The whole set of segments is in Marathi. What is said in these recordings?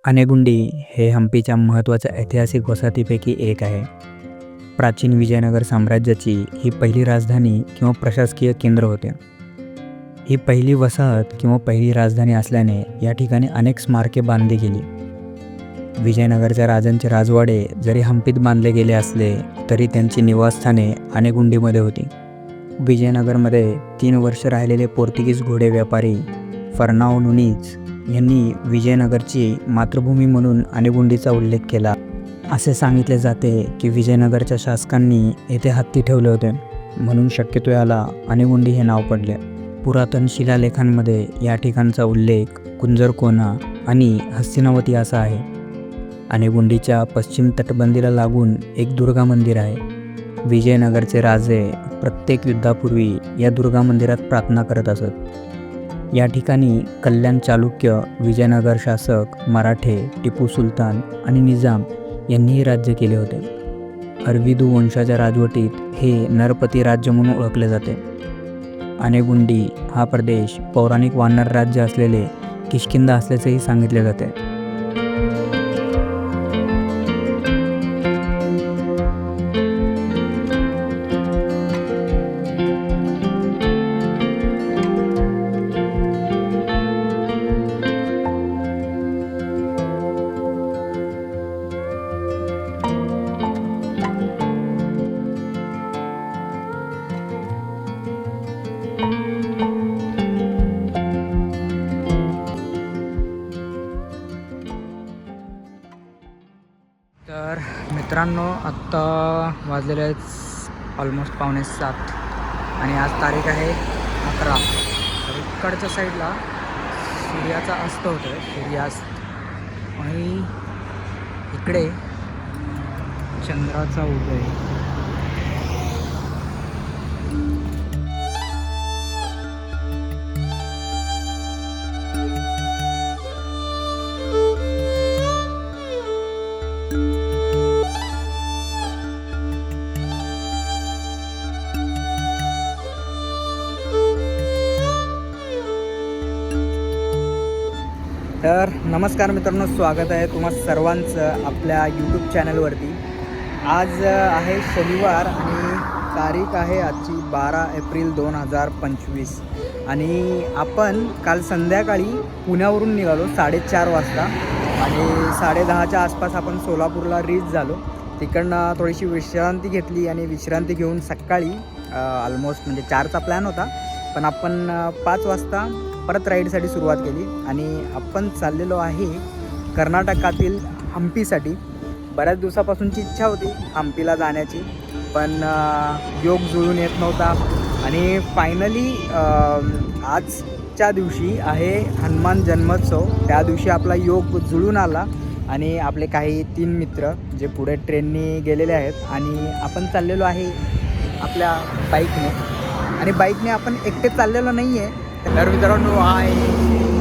आनेगुंडी हे हम्पीच्या महत्त्वाच्या ऐतिहासिक वसाहतीपैकी एक आहे. प्राचीन विजयनगर साम्राज्याची ही पहिली राजधानी किंवा प्रशासकीय केंद्र होते. ही पहिली वसाहत किंवा पहिली राजधानी असल्याने या ठिकाणी अनेक स्मारके बांधली गेली. विजयनगरच्या राजांचे राजवाडे जरी हम्पीत बांधले गेले असले तरी त्यांची निवासस्थाने आनेगुंडीमध्ये होती. विजयनगरमध्ये 3 वर्ष राहिलेले पोर्तुगीज घोडे व्यापारी फर्नाओ नुनीज यांनी विजयनगरची मातृभूमी म्हणून आनेगुंडीचा उल्लेख केला. असे सांगितले जाते की विजयनगरच्या शासकांनी येथे हत्ती ठेवले होते, म्हणून शक्यतो याला आनेगुंडी हे नाव पडले. पुरातन शिलालेखांमध्ये या ठिकाणचा उल्लेख कुंजरकोना आणि हस्तिनावती असा आहे. आनेगुंडीच्या पश्चिम तटबंदीला लागून एक दुर्गा मंदिर आहे. विजयनगरचे राजे प्रत्येक युद्धापूर्वी या दुर्गा मंदिरात प्रार्थना करत असत. या ठिकाणी कल्याण चालुक्य, विजयनगर शासक, मराठे, टिपू सुलतान आणि निजाम यांनीही राज्य केले होते. अरविदू वंशाच्या राजवटीत हे नरपती राज्य म्हणून ओळखले जाते. आनेगुंडी हा प्रदेश पौराणिक वानर राज्य असलेले किष्किंधा असल्याचेही सांगितले जाते. तर मित्रांनो, आत्ता वाजलेले आहेत ऑलमोस्ट 6:45 आणि आज तारीख आहे 11. तर इकडच्या साईडला सूर्याचा अस्त होतो आहे, सूर्यास्त, आणि इकडे चंद्राचा उदय. तर नमस्कार मित्रांनो, स्वागत आहे तुम्हा सर्वांचं आपल्या यूट्यूब चॅनलवरती. आज आहे शनिवार आणि तारीख आहे आजची 12 एप्रिल 2025 आणि आपण काल संध्याकाळी पुण्यावरून निघालो 4:30 वाजता आणि 10:30च्या आसपास आपण सोलापूरला रीच झालो. तिकडनं थोडीशी विश्रांती घेतली आणि विश्रांती घेऊन सकाळी ऑलमोस्ट म्हणजे 4चा प्लॅन होता, पण आपण 5 वाजता परत राईडसाठी सुरुवात केली आणि आपण चाललेलो आहे कर्नाटकातील हम्पीसाठी. बऱ्याच दिवसापासूनची इच्छा होती हम्पीला जाण्याची, पण योग जुळून येत नव्हता आणि फायनली आजच्या दिवशी आहे हनुमान जन्मोत्सव. त्या दिवशी आपला योग जुळून आला आणि आपले काही 3 मित्र जे पुढे ट्रेनने गेलेले आहेत आणि आपण चाललेलो आहे आपल्या बाईकने. आणि बाईकने आपण एकटे चाललेलो नाही आहे. तर मित्रांनो, हा आहे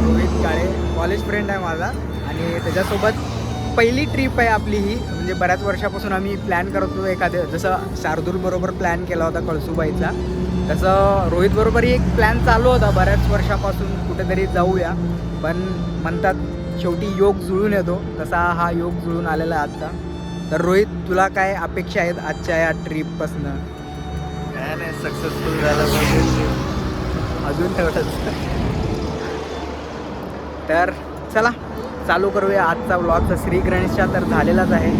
रोहित काळे, कॉलेज फ्रेंड आहे माझा आणि त्याच्यासोबत पहिली ट्रिप आहे आपली ही. म्हणजे बऱ्याच वर्षापासून आम्ही प्लॅन करत होतो एखादं, जसं शार्दूलबरोबर प्लॅन केला होता कळसूबाईचा, तसं रोहितबरोबरही एक प्लॅन चालू होता बऱ्याच वर्षापासून, कुठेतरी जाऊया. पण म्हणतात शेवटी योग जुळून येतो, तसा हा योग जुळून आलेला आहे आजचा. तर रोहित, तुला काय अपेक्षा आहेत आजच्या या ट्रिपपासनं? काय नाही, सक्सेसफुल झालं पाहिजे अजून ठेवतच. तर चला चालू करूया आजचा व्लॉग. श्री गणेशचा तर झालेलाच आहे.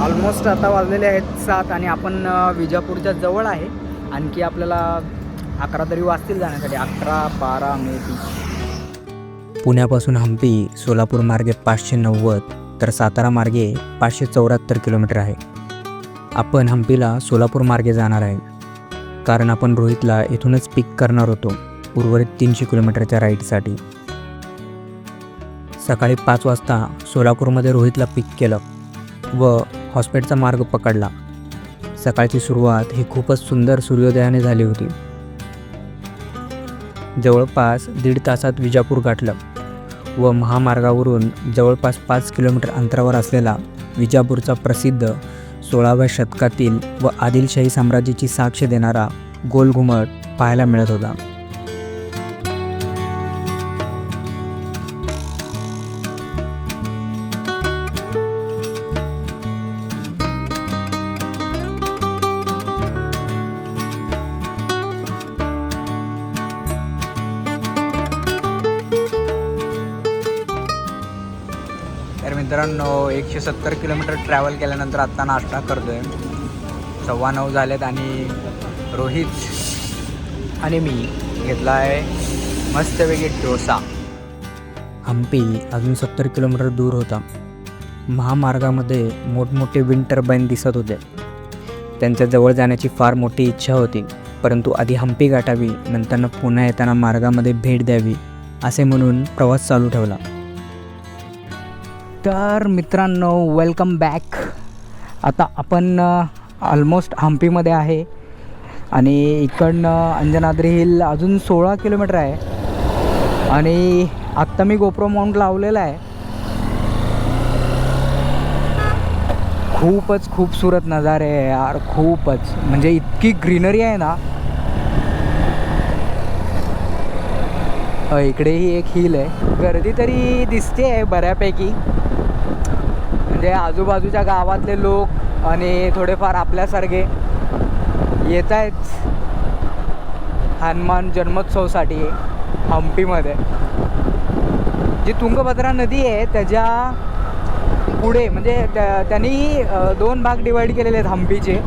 ऑलमोस्ट आता वाजलेले आहेत 7 आणि आपण विजापूरच्या जवळ आहे. आणखी आपल्याला 11 तरी वाजतील जाण्यासाठी, 11, 12 मे बी. पुण्यापासून हम्पी सोलापूर मार्गे 590 तर सातारा मार्गे 574 किलोमीटर आहे. आपण हम्पीला सोलापूर मार्गे जाणार आहे कारण आपण रोहितला इथूनच पिक करणार होतो उर्वरित 300 किलोमीटरच्या राईडसाठी. सकाळी 5 वाजता सोलापूरमध्ये रोहितला पिक केलं व हॉस्पिटलचा मार्ग पकडला. सकाळची सुरुवात ही खूपच सुंदर सूर्योदयाने झाली होती. जवळपास 1.5 तासात विजापूर गाठलं व महामार्गावरून जवळपास 5 किलोमीटर अंतरावर असलेला विजापूरचा प्रसिद्ध 16व्या शतकातील व आदिलशाही साम्राज्याची साक्ष देणारा गोल घुमट पाहायला मिळत होता. तर मित्रांनो 170 किलोमीटर ट्रॅव्हल केल्यानंतर आत्ता नाश्ता करतो आहे. 9:15 झालेत आणि रोहित आणि मी घेतला आहे मस्तपैकी डोसा. हम्पी अजून 70 किलोमीटर दूर होता. महामार्गामध्ये मोठमोठे विंड टर्बाईन दिसत होते. त्यांच्या जवळ जाण्याची फार मोठी इच्छा होती, परंतु आधी हम्पी गाठावी, नंतर पुन्हा येताना मार्गामध्ये भेट द्यावी असे म्हणून प्रवास चालू ठेवला. तर मित्रांनो वेलकम बॅक. आता आपण ऑलमोस्ट हम्पीमध्ये आहे आणि इकडनं अंजनाद्री हिल अजून 16 किलोमीटर आहे आणि आत्ता मी गोप्रो माउंट लावलेला आहे. खूपच खूपसूरत नजारे आहे यार, खूपच म्हणजे इतकी ग्रीनरी आहे ना. इकडेही एक हिल आहे. गर्दी तरी दिसते आहे बऱ्यापैकी, म्हणजे आजूबाजूच्या गावातले लोक आणि थोडेफार आपल्यासारखे येत आहेत हनुमान जन्मोत्सवसाठी हम्पीमध्ये. जी तुंगभद्रा नदी आहे त्याच्या पुढे म्हणजे त्यांनी 2 भाग डिवाईड केलेले आहेत हम्पीचे.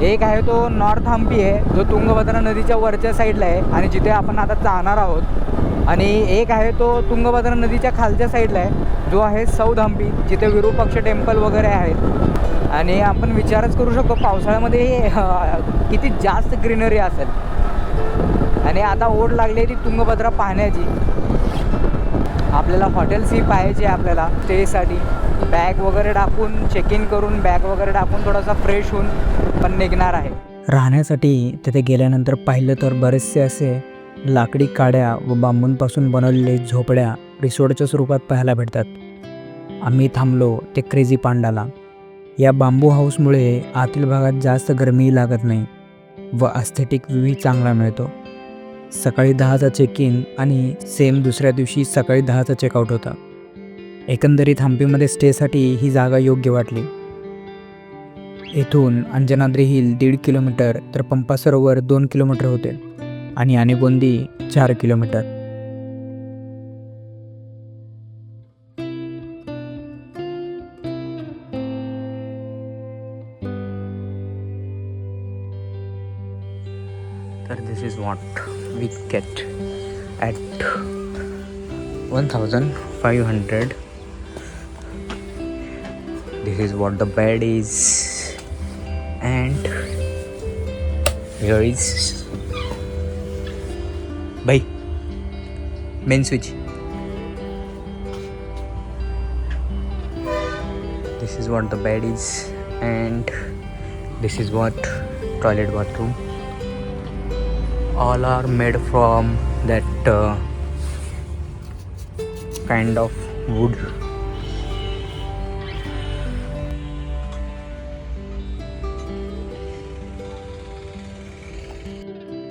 एक आहे तो नॉर्थ हम्पी आहे जो तुंगभद्रा नदीच्या वरच्या साईडला आहे आणि जिथे आपण आता जाणार आहोत, आणि एक आहे तो तुंगभद्रा नदीच्या खालच्या साईडला आहे जो आहे साऊथ हम्पी, जिथे विरूपाक्ष टेम्पल वगैरे आहेत. आणि आपण विचारच करू शकतो पावसाळ्यामध्ये किती जास्त ग्रीनरी असेल. आणि आता ओढ लागली आहे ती तुंगभद्रा पाहण्याची. आपल्याला हॉटेल सी पाहायचे आपल्याला स्टेसाठी. बॅग वगैरे टाकून चेक इन करून बॅग वगैरे टाकून थोडासा फ्रेश होऊन पण निघणार आहे. राहण्यासाठी तिथे गेल्यानंतर पाहिलं तर बरेचसे असे लाकडी काड्या व बांबूंपासून बनवलेले झोपड्या रिसॉर्टच्या स्वरूपात पाहायला भेटतात. आम्ही थांबलो ते क्रेझी पांडाला. या बांबू हाऊसमुळे आतील भागात जास्त गरमी लागत नाही व अस्थेटिक व्ह्यू चांगला मिळतो. सकाळी 10चा चेक इन आणि सेम दुसऱ्या दिवशी सकाळी 10चा चेकआउट होता. एकंदरीत हम्पीमध्ये स्टेसाठी ही जागा योग्य वाटली. येथून अंजनाद्री हिल 1.5 किलोमीटर तर पंपा सरोवर 2 किलोमीटर होते आणि आनेगोंदी 4 किलोमीटर. तर this is what we get at 1500. This is what the bed is, and here is bhai main switch. This is what the bed is, and this is what toilet bathroom. All are made from that kind of wood.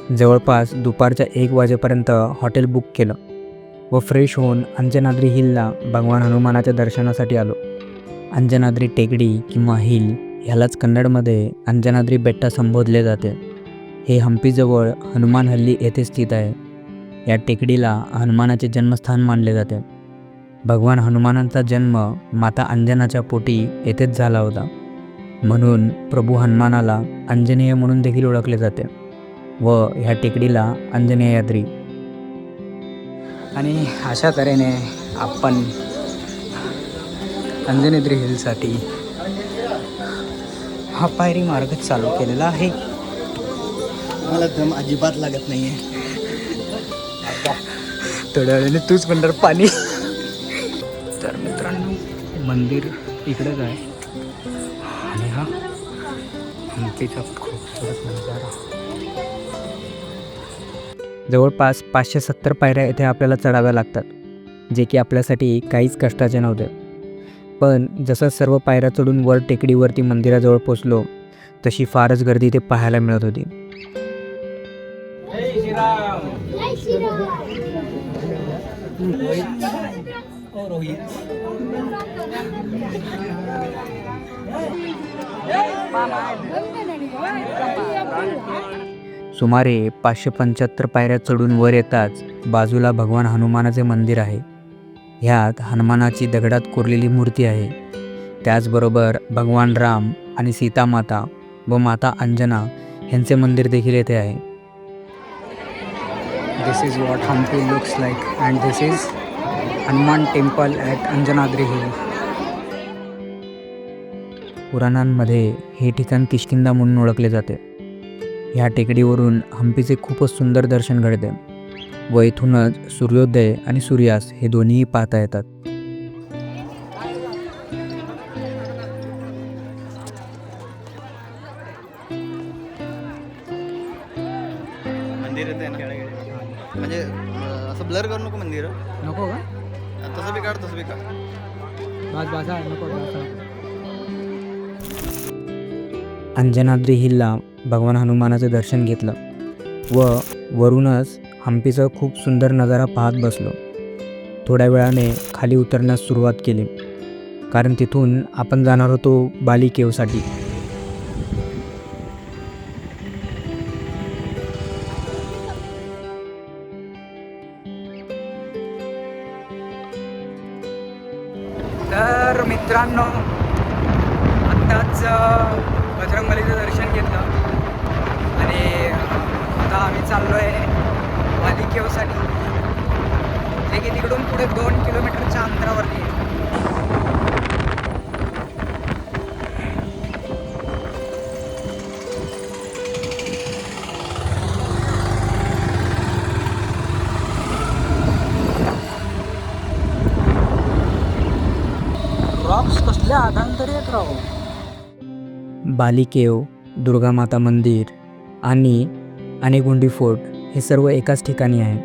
जवळपास दुपारच्या 1 वाजेपर्यंत हॉटेल बुक केलं व फ्रेश होऊन अंजनाद्री हिलला भगवान हनुमानाच्या दर्शनासाठी आलो. अंजनाद्री टेकडी किंवा हिल ह्यालाच कन्नडमध्ये अंजनाद्री बेट्टा संबोधले जाते. हे हम्पीजवळ हनुमान हल्ली येथे स्थित आहे. या टेकडीला हनुमानाचे जन्मस्थान मानले जाते. भगवान हनुमानांचा जन्म माता अंजनाच्या पोटी येथेच झाला होता, म्हणून प्रभू हनुमानाला अंजनेय म्हणून देखील ओळखले जाते व ह्या टेकडीला अंजनेयाद्री. आणि अशा तऱ्हेने आपण अंजनेद्री हिलसाठी हा पायरी मार्ग चालू केलेला आहे. मला दम अजिबात लागत नाही आहे. थोड्या वेळाने तूच म्हणणार पाणी. तर मित्रांनो मंदिर इकडेच आहे आणि हा हम्पीचा खूपसूरत नजारा. जवळपास 570 पायऱ्या येथे आपल्याला चढाव्या लागतात, जे की आपल्यासाठी काहीच कष्टाचे नव्हते. पण जसं सर्व पायऱ्या चढून वर टेकडीवरती मंदिराजवळ पोचलो तशी फारच गर्दी इथे पाहायला मिळत होती. सुमारे 575 पायऱ्या चढून वर येताच बाजूला भगवान हनुमानाचे मंदिर आहे. ह्यात हनुमानाची दगडात कोरलेली मूर्ती आहे. त्याचबरोबर भगवान राम आणि सीतामाता व माता अंजना यांचे मंदिर देखील येथे आहे. This is what Hampi looks like and this is Hanuman temple at Anjanadri hill. पुराणांमध्ये हे ठिकाण किष्किंधा म्हणून ओळखले जाते. ह्या टेकडीवरून हम्पीचे खूपच सुंदर दर्शन घडते व इथूनच सूर्योदय आणि सूर्यास्त हे दोन्हीही पाहता येतात. मंदिर येते ना म्हणजे असं ब्लर करू नको मंदिर. नको का? तसं बी काढ, तसं बी काढ. बस नको. अंजनाद्री हिलला भगवान हनुमानाचं दर्शन घेतलं व वरूनच हम्पीचा खूप सुंदर नजारा पाहत बसलो. थोड्या वेळाने खाली उतरण्यास सुरुवात केली कारण तिथून आपण जाणार होतो बाली केवसाठी. तर मित्रांनो, आत्ताच बजरंगबलीचं दर्शन घेतलं आणि आता आम्ही चाललो आहे बाली केवसाठी, जे की तिकडून पुढे 2 किलोमीटरच्या अंतरावरती आहे. रॉक्स कसल्या आधांतरी येत राहू. बाली केव, दुर्गा माता मंदिर आणि आनेगुंडी फोर्ट हे सर्व एकाच ठिकाणी आहे.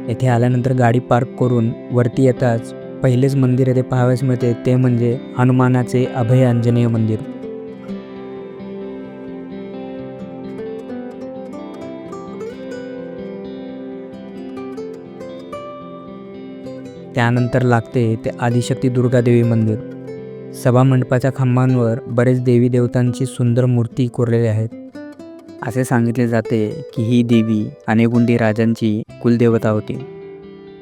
येथे आल्यानंतर गाडी पार्क करून वरती येताच पहिलेच मंदिर येथे पाहावयास मिळते ते म्हणजे हनुमानाचे अभय आंजनेय मंदिर. त्यानंतर लागते ते आदिशक्ती दुर्गादेवी मंदिर. सभामंडपाच्या खांबांवर बरेच देवी देवतांची सुंदर मूर्ती कोरलेल्या आहेत. असे सांगितले जाते की ही देवी आनेगुंडी राजांची कुलदेवता होती.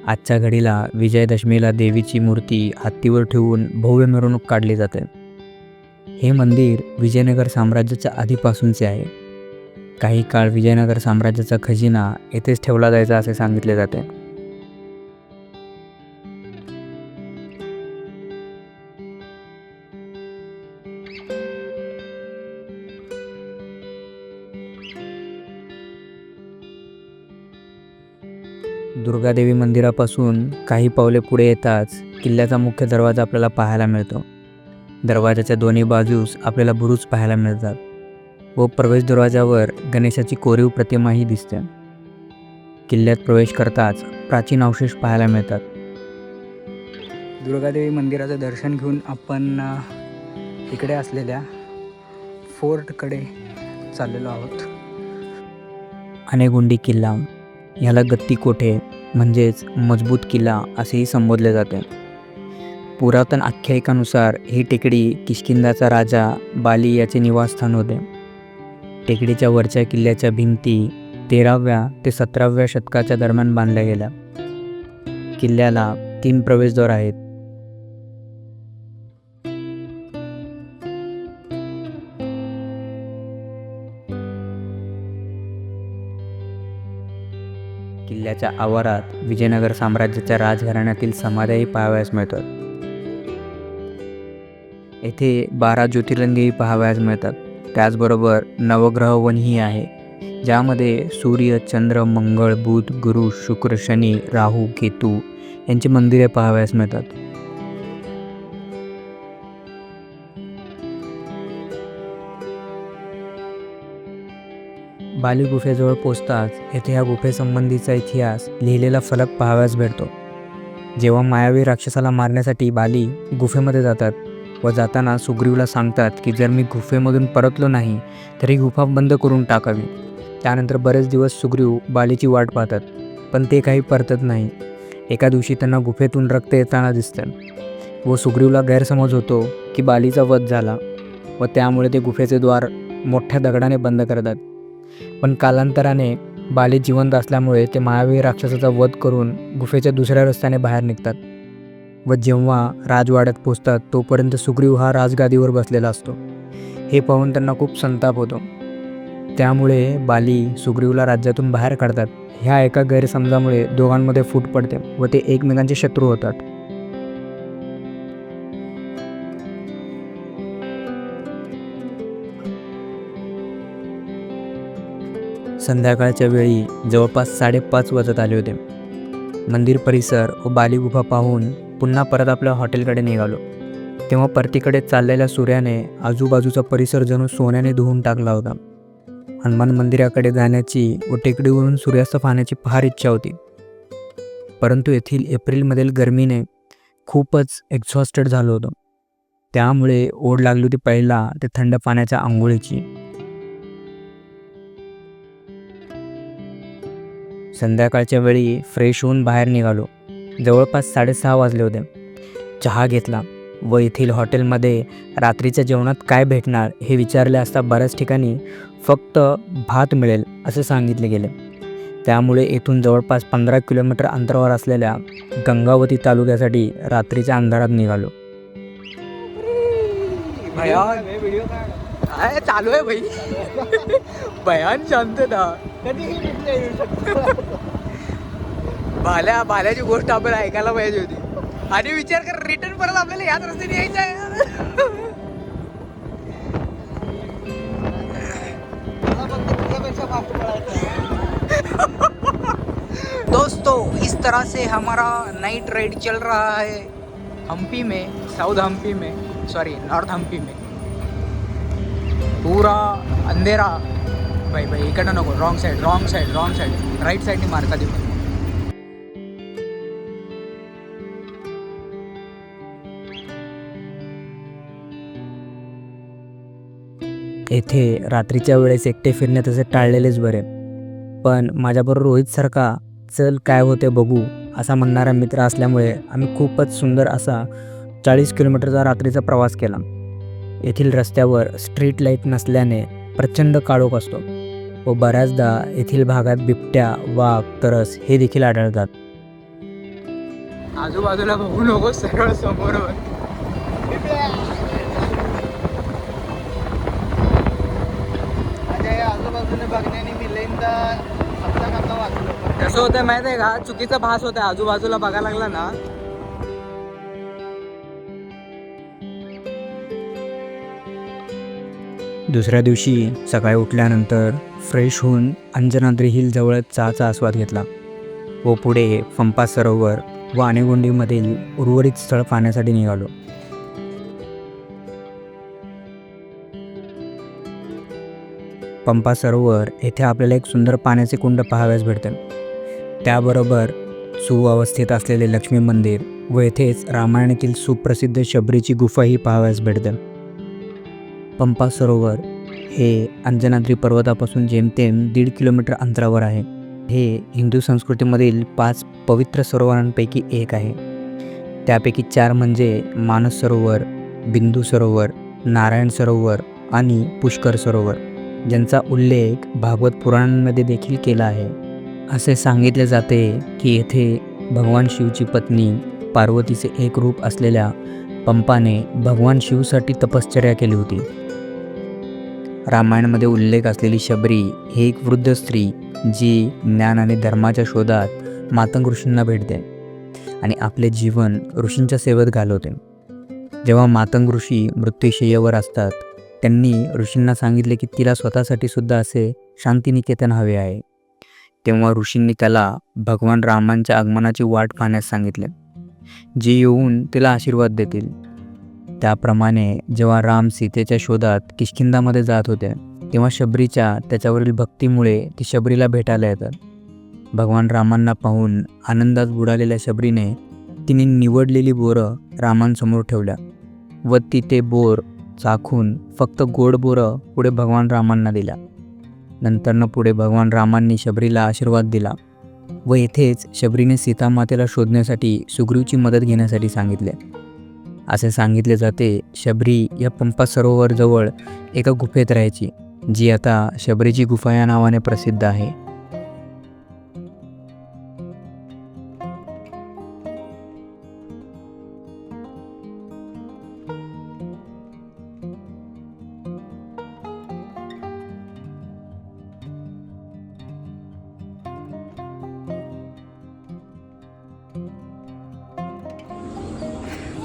आजच्या घडीला विजयादशमीला देवीची मूर्ती हत्तीवर ठेवून भव्य मिरवणूक काढली जाते. हे मंदिर विजयनगर साम्राज्याच्या आधीपासूनचे आहे. काही काळ विजयनगर साम्राज्याचा खजिना येथेच ठेवला जायचा असे सांगितले जाते. दुर्गादेवी मंदिरापासून काही पावले पुढे येताच किल्ल्याचा मुख्य दरवाजा आपल्याला पाहायला मिळतो. दरवाजाच्या दोन्ही बाजूस आपल्याला बुरुज पाहायला मिळतात व प्रवेश दरवाजावर गणेशाची कोरीव प्रतिमाही दिसते. किल्ल्यात प्रवेश करताच प्राचीन अवशेष पाहायला मिळतात. दुर्गादेवी मंदिराचं दर्शन घेऊन आपण इकडे असलेल्या फोर्टकडे चाललेलो आहोत. आनेगुंडी किल्ला ह्याला गत्ती कोठे म्हणजेच मजबूत किल्ला असेही संबोधले जाते. पुरातन आख्यायिकानुसार ही टेकडी किष्किंधाचा राजा बाली याचे निवासस्थान होते. टेकडीच्या वरच्या किल्ल्याच्या भिंती 13व्या ते 17व्या शतकाच्या दरम्यान बांधल्या गेल्या. किल्ल्याला 3 प्रवेशद्वार आहेत. किल्ल्याच्या आवारात विजयनगर साम्राज्याच्या राजघराण्यातील समाध्याही पाहावयास मिळतात. येथे 12 ज्योतिर्लिंगही पाहावयास मिळतात. त्याचबरोबर नवग्रहवनही आहे, ज्यामध्ये सूर्य, चंद्र, मंगळ, बुध, गुरु, शुक्र, शनी, राहू, केतू यांची मंदिरे पाहावयास मिळतात. बाली गुफेजवळ पोचताच येथे ह्या गुफेसंबंधीचा इतिहास लिहिलेला फलक पाहावयास भेटतो. जेव्हा मायावी राक्षसाला मारण्यासाठी बाली गुफेमध्ये जातात व जाताना सुग्रीवला सांगतात की जर मी गुफेमधून परतलो नाही तर ही गुफा बंद करून टाकावी. त्यानंतर बरेच दिवस सुग्रीव बालीची वाट पाहतात, पण ते काही परतत नाही. एका दिवशी त्यांना गुफेतून रक्त येताना दिसतं व सुग्रीवला गैरसमज होतो की बालीचा वध झाला व त्यामुळे ते गुफेचे द्वार मोठ्या दगडाने बंद करतात. पण कालांतराने बाली जिवंत असल्यामुळे ते मायावी राक्षसाचा वध करून गुफेच्या दुसऱ्या रस्त्याने बाहेर निघतात व जेव्हा राजवाड्यात पोचतात तोपर्यंत सुग्रीव हा राजगादीवर बसलेला असतो. हे पाहून त्यांना खूप संताप होतो. त्यामुळे बाली सुग्रीवला राज्यातून बाहेर काढतात. ह्या एका गैरसमजामुळे दोघांमध्ये फूट पडते व ते एकमेकांचे शत्रू होतात. संध्याकाळच्या वेळी जवळपास 5:30 वाजत आले होते. मंदिर परिसर व बाली गुफा पाहून पुन्हा परत आपल्या हॉटेलकडे निघालो. तेव्हा परतीकडे चाललेल्या सूर्याने आजूबाजूचा परिसर जणू सोन्याने धुवून टाकला होता. हनुमान मंदिराकडे जाण्याची व टेकडीवरून सूर्यास्त पाहण्याची फार इच्छा होती, परंतु येथील एप्रिलमधील गरमीने खूपच एक्झॉस्टेड झालो होतो. त्यामुळे ओढ लागली होती पहिला ते थंड पाण्याच्या आंघोळीची. संध्याकाळच्या वेळी फ्रेश होऊन बाहेर निघालो. जवळपास 6:30 वाजले होते. चहा घेतला व येथील हॉटेलमध्ये रात्रीच्या जेवणात काय भेटणार हे विचारले असता बऱ्याच ठिकाणी फक्त भात मिळेल असे सांगितले गेले. त्यामुळे येथून जवळपास 15 किलोमीटर अंतरावर असलेल्या गंगावती तालुक्यासाठी रात्रीच्या अंधारात निघालो. चालू आहे भाई. भयान शांतता. भाल्याची गोष्ट आपल्याला ऐकायला पाहिजे होती. आणि विचार कर, रिटर्न परत आपल्याला याच रस्त्याने यायचं आहे. दोस्तों, इस तरह से हमारा नाइट राइड चल रहा है हम्पी में, साउथ हम्पी में, सॉरी नॉर्थ हम्पी में. पूरा अंधेरा. भाई इकडनं नको, रॉंग साईड राईट साईडने मार्का देऊ. येथे रात्रीच्या वेळेस एकटे फिरणे तसे टाळलेलेच बरे. पण माझ्याबरोबर रोहितसारखा चल काय होते बघू असा म्हणणारा मित्र असल्यामुळे आम्ही खूपच सुंदर असा 40 किलोमीटरचा रात्रीचा प्रवास केला. येथील रस्त्यावर स्ट्रीट लाईट नसल्याने प्रचंड काळोख असतो व बऱ्याचदा येथील भागात बिबट्या, वाघ, तरस हे देखील आढळतात. आजूबाजूला बघू नको, सरळ समोर. आजूबाजूला बघण्याने मी लेंदा वाचलो. कसं होतं माहिती आहे का, चुकीचा भास होता आजूबाजूला बघायला लागला ना. दुसऱ्या दिवशी सकाळी उठल्यानंतर फ्रेश होऊन अंजनाद्री हिल जवळ चहाचा आस्वाद घेतला व पुढे पंपा सरोवर व आनेगोंडीमधील उर्वरित स्थळ पाहण्यासाठी निघालो. पंपा सरोवर येथे आपल्याला एक सुंदर पाण्याचे कुंड पाहावयास भेटते. त्याबरोबर सुव्यवस्थित असलेले लक्ष्मी मंदिर व येथेच रामायणातील सुप्रसिद्ध शबरीची गुफाही पाहावयास भेटते. पंपा सरोवर हे अंजनाद्री पर्वतापासून जेमतेम 1.5 किलोमीटर अंतरावर आहे. हे हिंदू संस्कृतीमधील 5 पवित्र सरोवरांपैकी एक आहे. त्यापैकी 4 म्हणजे मानस सरोवर, बिंदू सरोवर, नारायण सरोवर आणि पुष्कर सरोवर, ज्यांचा उल्लेख भागवत पुराणांमध्ये देखील केला आहे. असे सांगितले जाते की येथे भगवान शिवची पत्नी पार्वतीचे एक रूप असलेल्या पंपाने भगवान शिवसाठी तपश्चर्या केली होती. रामायणामध्ये उल्लेख असलेली शबरी ही एक वृद्ध स्त्री जी ज्ञान आणि धर्माच्या शोधात मातंग ऋषींना भेटते आणि आपले जीवन ऋषींच्या सेवेत घालवते. जेव्हा मातंग ऋषी मृत्यूशय्येवर असतात, त्यांनी ऋषींना सांगितले की तिला स्वतःसाठी सुद्धा असे शांतिनिकेतन हवे आहे. तेव्हा ऋषींनी त्याला भगवान रामांच्या आगमनाची वाट पाहण्यास सांगितले, जे येऊन तिला आशीर्वाद देतील. त्याप्रमाणे जेव्हा राम सीतेच्या शोधात किष्किंधामध्ये जात होते, तेव्हा शबरीच्या त्याच्यावरील भक्तीमुळे ती शबरीला भेटायला येतात. भगवान रामांना पाहून आनंदात बुडालेल्या शबरीने तिने निवडलेली बोरं रामांसमोर ठेवल्या व ती ते बोर चाखून फक्त गोड बोरं पुढे भगवान रामांना दिल्या. नंतरनं पुढे भगवान रामांनी शबरीला आशीर्वाद दिला व येथेच शबरीने सीतामातेला शोधण्यासाठी सुग्रीवची मदत घेण्यासाठी सांगितले. असे सांगितले जाते शबरी या पंपा सरोवरजवळ एका गुफेत राहायची, जी आता शबरीची गुफा या नावाने प्रसिद्ध आहे.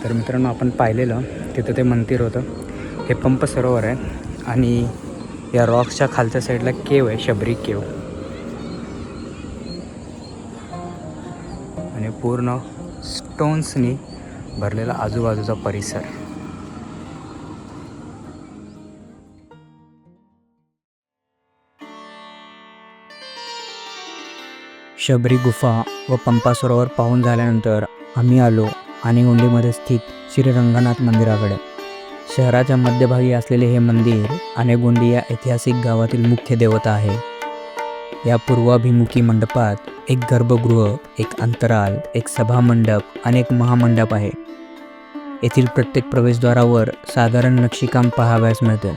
तर मित्रांनो, आपण पाहिलेलं तिथं ते मंदिर होतं. हे पंप सरोवर आहे आणि या रॉक्सच्या खालच्या साईडला केव आहे, शबरी केव. आणि पूर्ण स्टोन्सनी भरलेला आजूबाजूचा परिसर. शबरी गुफा व पंपा सरोवर पाहून झाल्यानंतर आम्ही आलो आनेगोंडीमध्ये स्थित श्री रंगनाथ मंदिराकडे. शहराच्या मध्यभागी असलेले हे मंदिर आनेगोंडी या ऐतिहासिक गावातील मुख्य देवता आहे. या पूर्वाभिमुखी मंडपात एक गर्भगृह, एक अंतराल, एक सभामंडप आणि एक महामंडप आहे. येथील प्रत्येक प्रवेशद्वारावर साधारण नक्षीकाम पाहावयास मिळते.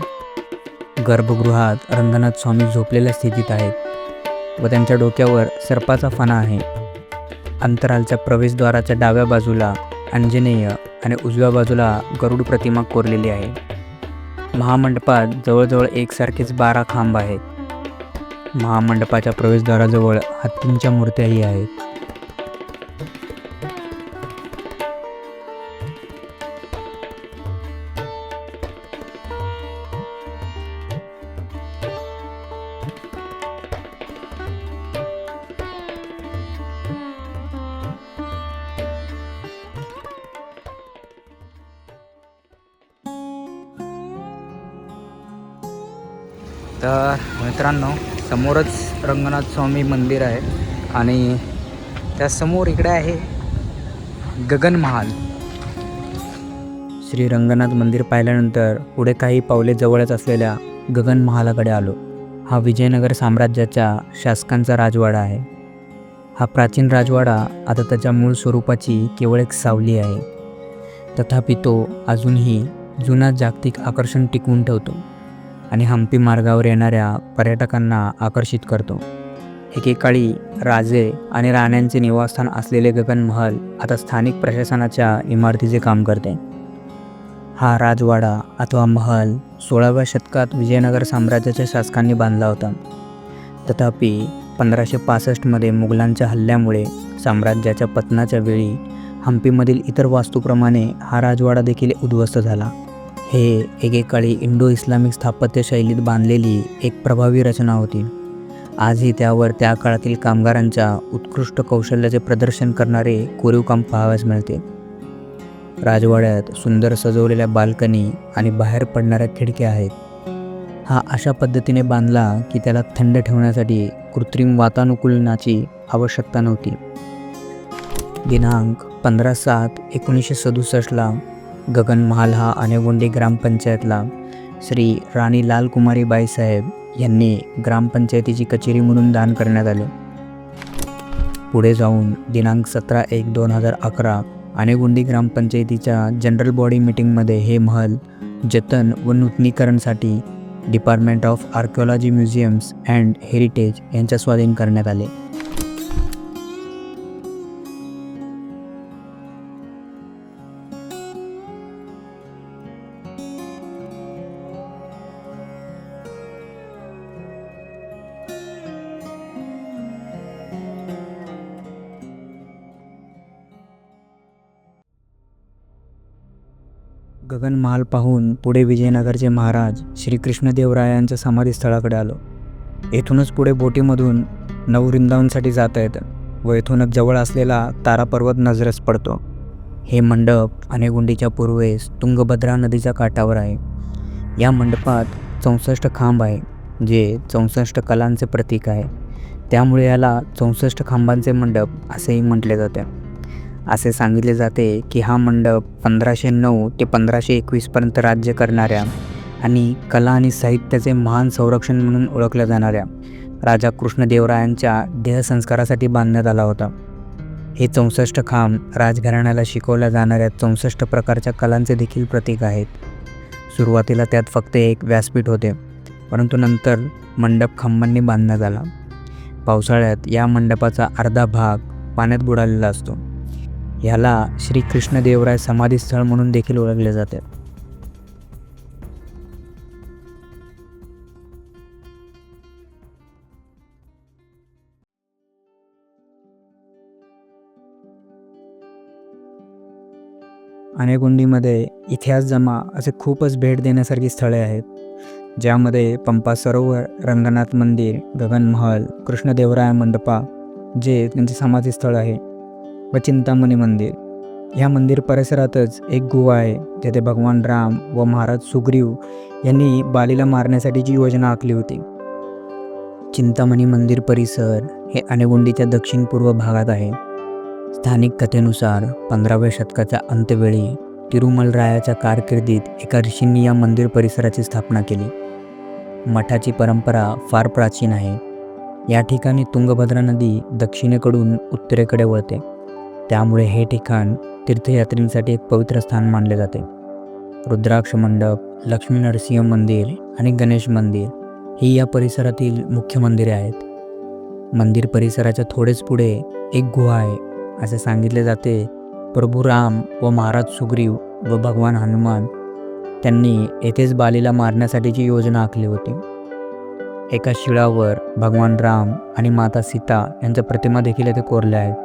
गर्भगृहात रंगनाथ स्वामी झोपलेल्या स्थितीत आहेत व त्यांच्या डोक्यावर सर्पाचा फणा आहे. अंतरालच्या प्रवेशद्वाराच्या डाव्या बाजूला अंजनेय आणि उजव्या बाजूला गरुड प्रतिमा कोरलेली आहे. महामंडपात जवळजवळ एकसारखेच 12 खांब आहेत. महामंडपाच्या प्रवेशद्वाराजवळ हत्तींच्या मूर्त्याही आहेत. तर मित्रांनो, समोरच रंगनाथ स्वामी मंदिर आहे आणि त्यासमोर इकडे आहे गगन महाल. श्री रंगनाथ मंदिर पाहिल्यानंतर पुढे काही पावले जवळच असलेल्या गगन महालाकडे आलो. हा विजयनगर साम्राज्याच्या शासकांचा राजवाडा आहे. हा प्राचीन राजवाडा आता त्याच्या मूळ स्वरूपाची केवळ एक सावली आहे. तथापि तो अजूनही जुना जागतिक आकर्षण टिकवून ठेवतो आणि हम्पी मार्गावर येणाऱ्या पर्यटकांना आकर्षित करतो. एकेकाळी राजे आणि राण्यांचे निवासस्थान असलेले गगन महल आता स्थानिक प्रशासनाच्या इमारतीचे काम करते. हा राजवाडा अथवा महल 16व्या शतकात विजयनगर साम्राज्याच्या शासकांनी बांधला होता. तथापि 1565मध्ये मुघलांच्या हल्ल्यामुळे साम्राज्याच्या पतनाच्या वेळी हम्पीमधील इतर वास्तूप्रमाणे हा राजवाडा देखील उद्ध्वस्त झाला. हे एकेकाळी इंडो इस्लामिक स्थापत्य शैलीत बांधलेली एक प्रभावी रचना होती. आजही त्यावर त्या काळातील कामगारांच्या उत्कृष्ट कौशल्याचे प्रदर्शन करणारे कोरीवकाम पाहावयास मिळते. राजवाड्यात सुंदर सजवलेल्या बाल्कनी आणि बाहेर पडणाऱ्या खिडक्या आहेत. हा अशा पद्धतीने बांधला की त्याला थंड ठेवण्यासाठी कृत्रिम वातानुकूलनाची आवश्यकता नव्हती. दिनांक 15/7/1967ला गगन महाल हा आनेगोंडी ग्रामपंचायतला श्री राणी लालकुमारी बाईसाहेब यांनी ग्रामपंचायतीची कचेरी म्हणून दान करण्यात आले. पुढे जाऊन दिनांक 17/1/2011 आनेगोंडी ग्रामपंचायतीच्या जनरल बॉडी मीटिंगमध्ये हे महल जतन व नूतनीकरणसाठी department of archaeology museums and heritage यांच्या स्वाधीन करण्यात आले. गगन महाल पाहून पुढे विजयनगरचे महाराज श्री कृष्णदेवरायांच्या समाधीस्थळाकडे आलो. येथूनच पुढे बोटीमधून नववृंदावनसाठी जाता येतं व येथूनच जवळ असलेला तारा पर्वत नजरेस पडतो. हे मंडप आनेगोंडीच्या पूर्वेस तुंगभद्रा नदीच्या काठावर आहे. या मंडपात 64 खांब आहे, जे 64 कलांचे प्रतीक आहे. त्यामुळे याला 64 खांबांचे मंडप असेही म्हटले जाते. असे सांगितले जाते की हा मंडप 1509 ते 1521पर्यंत राज्य करणाऱ्या आणि कला आणि साहित्याचे महान संरक्षण म्हणून ओळखल्या जाणाऱ्या राजा कृष्णदेवरायांच्या देहसंस्कारासाठी बांधण्यात आला होता. हे 64 खांब राजघराण्याला शिकवल्या जाणाऱ्या 64 प्रकारच्या कलांचे देखील प्रतीक आहेत. सुरुवातीला त्यात फक्त एक व्यासपीठ होते, परंतु नंतर मंडप खांबांनी बांधण्यात आला. पावसाळ्यात या मंडपाचा अर्धा भाग पाण्यात बुडालेला असतो. ह्याला श्री कृष्णदेवराय समाधीस्थळ म्हणून देखील ओळखले जाते. आनेगुंडीमध्ये इतिहास जमा असे खूपच भेट देण्यासारखी स्थळे आहेत, ज्यामध्ये पंपा सरोवर, रंगनाथ मंदिर, गगनमहल, कृष्णदेवराय मंडपा जे त्यांचे समाधीस्थळ आहे व चिंतामणी मंदिर. ह्या मंदिर परिसरातच एक गुहा आहे, जेथे भगवान राम व महाराज सुग्रीव यांनी बालीला मारण्यासाठीची योजना आखली होती. चिंतामणी मंदिर परिसर हे आनेगुंडीच्या दक्षिण पूर्व भागात आहे. स्थानिक कथेनुसार 15व्या शतकाच्या अंत्यवेळी तिरुमल रायाच्या कारकिर्दीत एका ऋषींनी या मंदिर परिसराची स्थापना केली. मठाची परंपरा फार प्राचीन आहे. या ठिकाणी तुंगभद्रा नदी दक्षिणेकडून उत्तरेकडे वळते, त्यामुळे हे ठिकाण तीर्थयात्रींसाठी एक पवित्र स्थान मानले जाते. रुद्राक्ष मंडप, लक्ष्मी नरसिंह मंदिर आणि गणेश मंदिर ही या परिसरातील मुख्य मंदिरे आहेत. मंदिर परिसराच्या थोडेच पुढे एक गुहा आहे. असे सांगितले जाते प्रभू राम व महाराज सुग्रीव व भगवान हनुमान त्यांनी येथेच बालीला मारण्यासाठीची योजना आखली होती. एका शिळावर भगवान राम आणि माता सीता यांच्या प्रतिमा देखील येथे कोरल्या आहेत,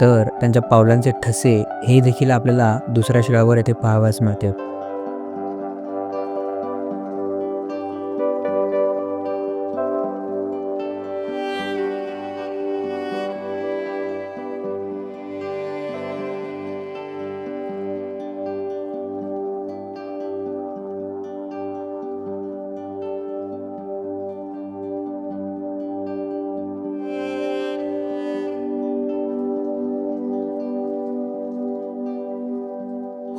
तर त्यांच्या पावलांचे ठसे हे देखील आपल्याला दुसऱ्या शिळावर येथे पाहावयास मिळते.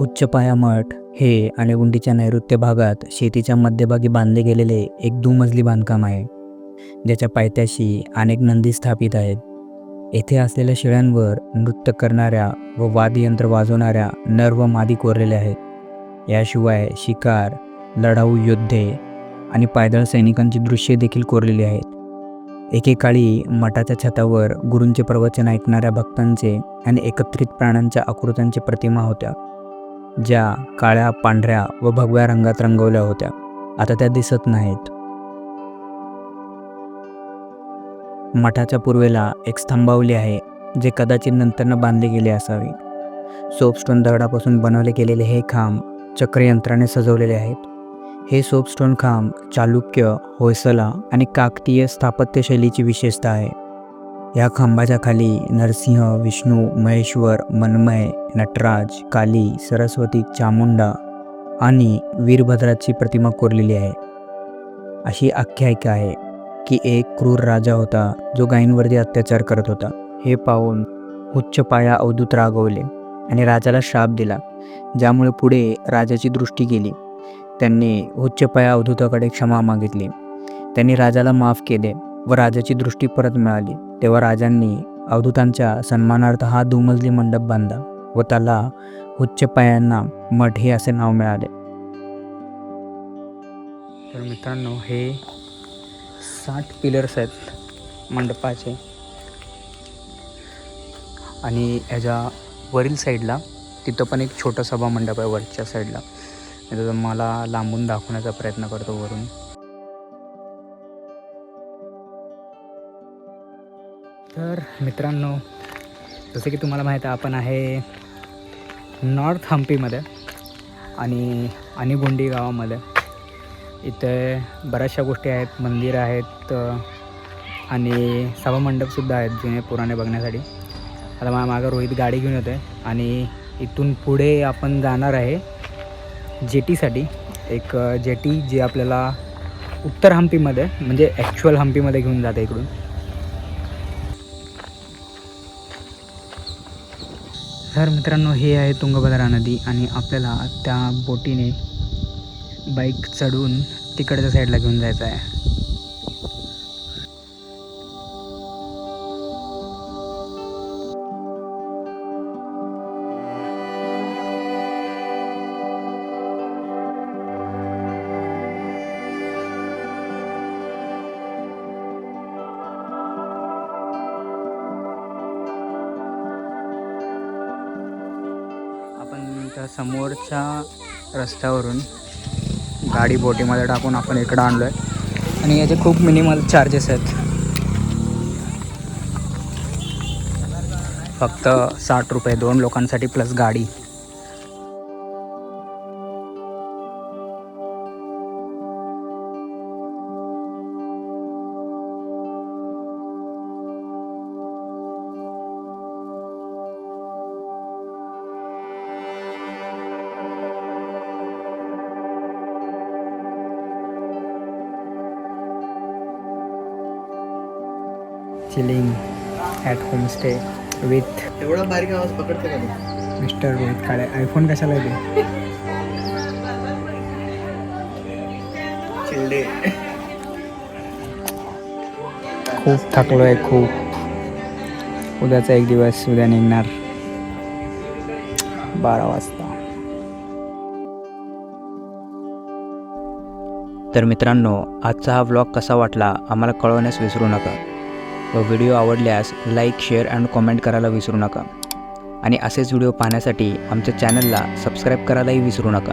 उच्चपाया मठ हे आनेगुंडीच्या नैऋत्य भागात शेतीच्या मध्यभागी बांधले गेलेले एक दुमजली बांधकाम आहे, ज्याच्या पायथ्याशी अनेक नंदी स्थापित आहेत. येथे असलेल्या शिळ्यांवर नृत्य करणाऱ्या व वाद्ययंत्र वाजवणाऱ्या नर व मादी कोरलेल्या आहेत. याशिवाय शिकार, लढाऊ योद्धे आणि पायदळ सैनिकांची दृश्ये देखील कोरलेली आहेत. एकेकाळी मठाच्या छतावर गुरूंचे प्रवचन ऐकणाऱ्या भक्तांचे आणि एकत्रित प्राण्यांच्या आकृत्यांच्या प्रतिमा होत्या, ज्या काळ्या, पांढऱ्या व भगव्या रंगात रंगवल्या होत्या. आता त्या दिसत नाहीत. मठाच्या पूर्वेला एक स्तंभावली आहे, जे कदाचित नंतरनं बांधले गेले असावे. सोपस्टोन दगडापासून बनवले गेलेले हे खांब चक्रयंत्राने सजवलेले आहेत. हे सोपस्टोन खांब चालुक्य, होयसला आणि काकतीय स्थापत्यशैलीची विशेषता आहे. या खांबाच्या खाली नरसिंह, विष्णू, महेश्वर, मनमय, नटराज, काली, सरस्वती, चामुंडा आणि वीरभद्राची प्रतिमा कोरलेली आहे. अशी आख्यायिका आहे की एक क्रूर राजा होता, जो गायींवरती अत्याचार करत होता. हे पाहून उच्चपाया अवधूत रागवले आणि राजाला श्राप दिला, ज्यामुळे पुढे राजाची दृष्टी गेली. त्यांनी उच्चपाया अवधूताकडे क्षमा मागितली. त्यांनी राजाला माफ केले व राजाची दृष्टी परत मिळाली. तेव्हा राजांनी अवधूतांच्या सन्मानार्थ हा दुमजली मंडप बांधला व त्याला उच्चपायांना मठ हे असे नाव मिळाले. तर मित्रांनो, हे 60 पिलर्स आहेत मंडपाचे आणि ह्याच्या वरील साईडला तिथं पण एक छोटा सभा मंडप आहे वरच्या साईडला. मी मला लांबून दाखवण्याचा प्रयत्न करतो वरून. तर मित्रांनो, जसं की तुम्हाला माहीत आहे, आपण आहे नॉर्थ हम्पीमध्ये आणि आनेगुंडी गावामध्ये. इथे बऱ्याचशा गोष्टी आहेत, मंदिरं आहेत आणि सभामंडपसुद्धा आहेत जुने पुराणे बघण्यासाठी. आता माझ्या मागं रोहित गाडी घेऊन येतो आहे आणि इथून पुढे आपण जाणार आहे जेटीसाठी. एक जेटी जी आपल्याला उत्तर हम्पीमध्ये म्हणजे ॲक्च्युअल हम्पीमध्ये घेऊन जाते इकडून. तर मित्रांनो, हे आहे तुंगभद्रा नदी आणि आपल्याला त्या बोटीने बाईक चढून तिकडच्या साईडला घेऊन जायचं आहे. आपण त्या समोरच्या रस्त्यावरून गाडी बोटीमध्ये टाकून आपण इकडं आणलो आहे आणि याचे खूप मिनिमल चार्जेस आहेत. फक्त 60 रुपये 2 लोकांसाठी प्लस गाडी. चिलिंग ॲट होमस्टे विथ एवढा बारीक आवाज पकडते का तू? मिस्टर रोहित काळे. आयफोन कशाला येते? चिल्डे. खूप थकलो आहे खूप. उद्याचा एक दिवस, उद्या निघणार 12 वाजता. तर मित्रांनो, आजचा हा व्लॉग कसा वाटला आम्हाला कळवण्यास विसरू नका व व्हिडिओ आवडल्यास लाईक, शेअर अँड कॉमेंट करायला विसरू नका आणि असेच व्हिडिओ पाहण्यासाठी आमच्या चॅनलला सबस्क्राईब करायलाही विसरू नका.